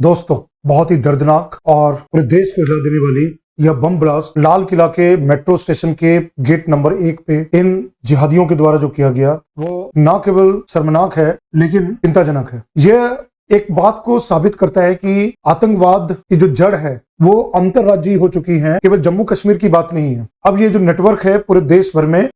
दोस्तों, बहुत ही दर्दनाक और पूरे देश को हिला देने वाली यह बम ब्लास्ट लाल किला के मेट्रो स्टेशन के गेट नंबर 1 पे इन जिहादियों के द्वारा जो किया गया वो न केवल शर्मनाक है लेकिन चिंताजनक है। यह एक बात को साबित करता है कि आतंकवाद की जो जड़ है वो अंतरराज्यीय हो चुकी है, केवल जम्मू कश्मीर की बात नहीं है। अब ये जो नेटवर्क है पूरे देश भर में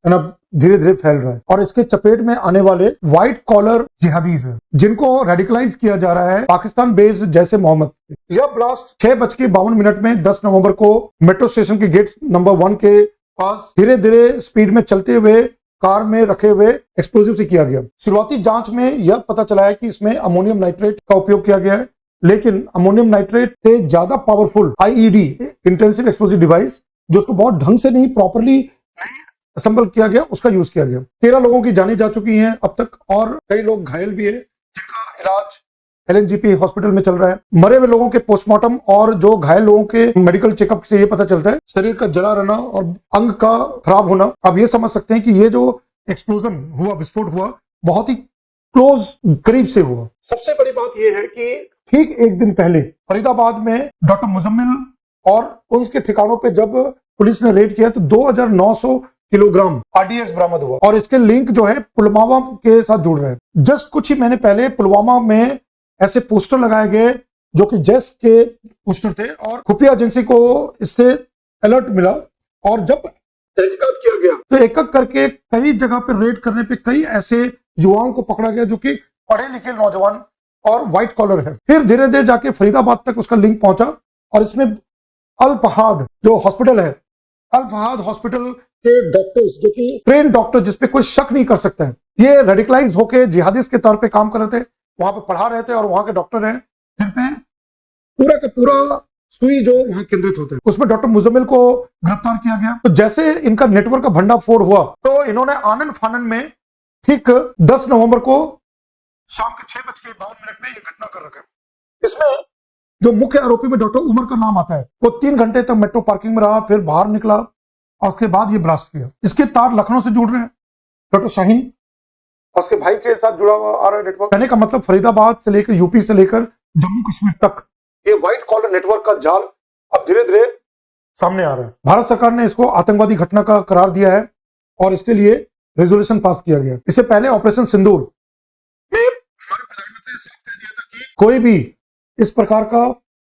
धीरे धीरे फैल रहा है और इसके चपेट में आने वाले व्हाइट कॉलर जिहादीज हैं जिनको रेडिकलाइज किया जा रहा है पाकिस्तान बेस्ड जैसे मोहम्मद। यह ब्लास्ट 6:52 में 10 नवंबर को मेट्रो स्टेशन के गेट नंबर 1 के पास धीरे धीरे स्पीड में चलते हुए कार में रखे हुए एक्सप्लोजिव से किया गया। शुरुआती जांच में यह पता चला है कि इसमें अमोनियम नाइट्रेट का उपयोग किया गया है, लेकिन अमोनियम नाइट्रेट से ज्यादा powerful IED intensive explosive device जो उसको बहुत ढंग से नहीं प्रॉपरली असेंबल किया गया उसका यूज किया गया। 13 लोगों की जानें जा चुकी हैं अब तक और कई लोग घायल भी है जिनका इलाज एलएनजेपी हॉस्पिटल में चल रहा है। मरे हुए लोगों के पोस्टमार्टम और जो घायल लोगों के मेडिकल चेकअप से ये पता चलता है शरीर का जला रहना और अंग का खराब होना। अब ये समझ सकते हैं कि ये जो एक्सप्लोजन हुआ, विस्फोट हुआ, बहुत ही क्लोज करीब से हुआ। सबसे बड़ी बात यह है कि ठीक एक दिन पहले फरीदाबाद में डॉक्टर मुजम्मिल और उसके ठिकानों पे जब पुलिस ने रेड किया तो 2900 किलोग्राम आरडीएक्स बरामद हुआ और इसके लिंक जो है पुलवामा के साथ जुड़ रहे हैं। जस्ट कुछ ही महीने पहले पुलवामा में ऐसे पोस्टर लगाए गए जो कि जैस के पोस्टर थे और खुफिया एजेंसी को इससे अलर्ट मिला और जब तहकीकात किया गया तो एक एक करके कई जगह पे रेड करने पे कई ऐसे युवाओं को पकड़ा गया जो कि पढ़े लिखे नौजवान और व्हाइट कॉलर है। फिर धीरे धीरे जाके फरीदाबाद तक उसका लिंक पहुंचा और इसमें अल फहाद जो हॉस्पिटल है, अल फहाद हॉस्पिटल के डॉक्टर्स जो कि ट्रेन डॉक्टर जिसपे कोई शक नहीं कर सकता है, ये रेडिकलाइज होके जिहादिस्ट के तौर पे काम कर रहे थे, वहां पे पढ़ा रहे थे और वहां के डॉक्टर हैं जिन पे पूरा का पूरा सुई जो वहां केंद्रित होते हैं। उसमें डॉक्टर मुजम्मिल को गिरफ्तार किया गया। तो जैसे इनका नेटवर्क का भंडाफोड़ हुआ तो इन्होंने आनन फानन में ठीक 10 नवंबर को शाम के 6:52 में ये घटना कर रखा है। इसमें जो मुख्य आरोपी में डॉक्टर उमर का नाम आता है वो 3 घंटे तक मेट्रो पार्किंग में रहा, फिर बाहर निकला और उसके बाद ये ब्लास्ट किया। इसके तार लखनऊ से जुड़ रहे हैं, डॉक्टर शाहीन और उसके भाई के साथ जुड़ा हुआ आ रहा है नेटवर्क। कहने का मतलब फरीदाबाद से लेकर यूपी से लेकर जम्मू कश्मीर तक ये व्हाइट कॉलर नेटवर्क का जाल अब धीरे धीरे सामने आ रहा है। भारत सरकार ने इसको आतंकवादी घटना का करार दिया है और इसके लिए रेजोल्यूशन पास किया गया। इससे पहले ऑपरेशन सिंदूर में हमारे प्रधानमंत्री ने साफ कह दिया था कि कोई भी इस प्रकार का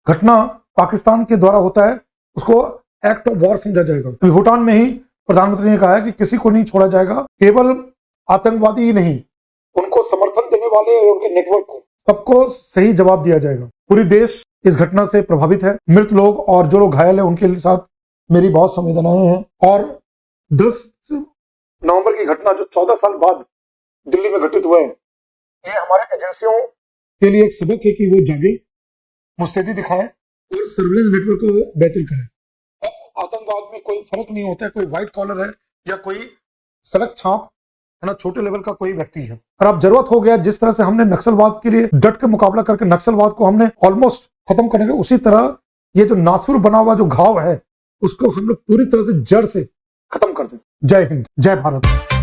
घटना पाकिस्तान के द्वारा होता है उसको एक्ट ऑफ वॉर समझा जाएगा। भूटान में ही प्रधानमंत्री ने कहा है कि किसी को नहीं छोड़ा जाएगा, केवल आतंकवादी ही नहीं उनको समर्थन देने वाले और उनके नेटवर्क को सबको सही जवाब दिया जाएगा। पूरी देश इस घटना से प्रभावित है। मृत लोग और जो लोग घायल है उनके साथ मेरी बहुत संवेदनाएं हैं और 10 नवंबर की घटना जो 14 साल बाद दिल्ली में घटित हुआ है ये हमारे एजेंसियों के लिए एक सबक है कि वो जागे, मुस्तैदी दिखाएं और सर्विलेंस नेटवर्क को बेहतर करें। अब आतंकवाद में कोई फर्क नहीं होता है, कोई व्हाइट कॉलर है या कोई सड़क छाप है ना, छोटे लेवल का कोई व्यक्ति है। और अब जरूरत हो गया जिस तरह से हमने नक्सलवाद के लिए डट के मुकाबला करके नक्सलवाद को हमने ऑलमोस्ट खत्म करने के, उसी तरह ये जो नासुर बना हुआ जो घाव है उसको हम लोग पूरी तरह से जड़ से खत्म कर दें। जय हिंद, जय भारत।